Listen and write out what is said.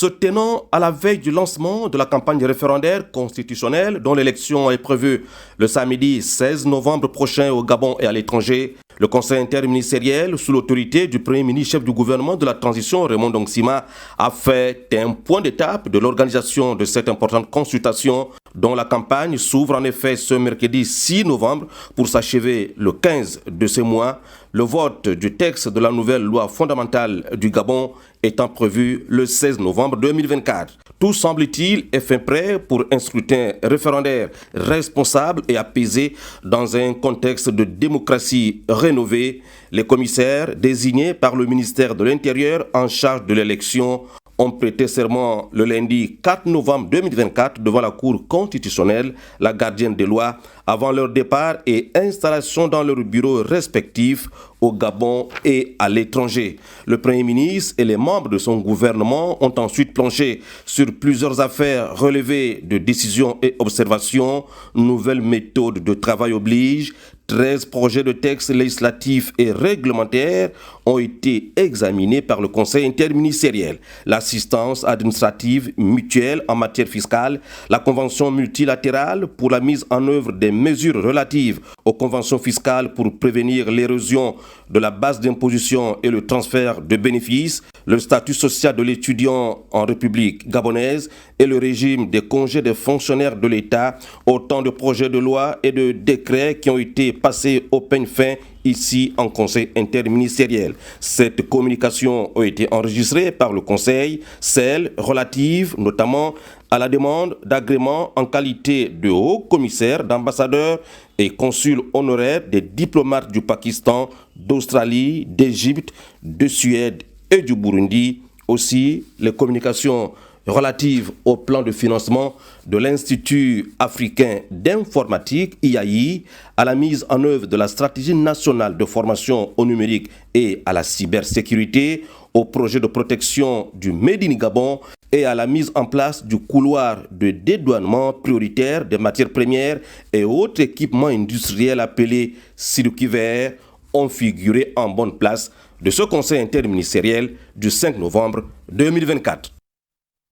Se tenant à la veille du lancement de la campagne référendaire constitutionnelle dont l'élection est prévue le samedi 16 novembre prochain au Gabon et à l'étranger, le Conseil interministériel, sous l'autorité du Premier ministre chef du gouvernement de la transition, Raymond Ndongsima, a fait un point d'étape de l'organisation de cette importante consultation dont la campagne s'ouvre en effet ce mercredi 6 novembre pour s'achever le 15 de ce mois, le vote du texte de la nouvelle loi fondamentale du Gabon étant prévu le 16 novembre 2024. Tout semble-t-il est fait prêt pour un scrutin référendaire responsable et apaisé dans un contexte de démocratie rénovée. Les commissaires désignés par le ministère de l'Intérieur en charge de l'élection ont prêté serment le lundi 4 novembre 2024 devant la Cour constitutionnelle, la gardienne des lois, avant leur départ et installation dans leurs bureaux respectifs au Gabon et à l'étranger. Le Premier ministre et les membres de son gouvernement ont ensuite planché sur plusieurs affaires relevées de décisions et observations. Nouvelles méthodes de travail obligent. 13 projets de textes législatifs et réglementaires ont été examinés par le Conseil interministériel. L'assistance administrative mutuelle en matière fiscale, la convention multilatérale pour la mise en œuvre des mesures relatives aux conventions fiscales pour prévenir l'érosion de la base d'imposition et le transfert de bénéfices, le statut social de l'étudiant en République gabonaise et le régime des congés des fonctionnaires de l'État, autant de projets de loi et de décrets qui ont été passés au peigne fin ici en Conseil interministériel. Cette communication a été enregistrée par le Conseil, celle relative notamment à la demande d'agrément en qualité de haut commissaire, d'ambassadeur et consul honoraire des diplomates du Pakistan, d'Australie, d'Égypte, de Suède et du Burundi. Aussi, les communications relatives au plan de financement de l'Institut africain d'informatique, IAI, à la mise en œuvre de la stratégie nationale de formation au numérique et à la cybersécurité, au projet de protection du Made in Gabon et à la mise en place du couloir de dédouanement prioritaire des matières premières et autres équipements industriels appelés circuits verts ont figuré en bonne place de ce Conseil interministériel du 5 novembre 2024.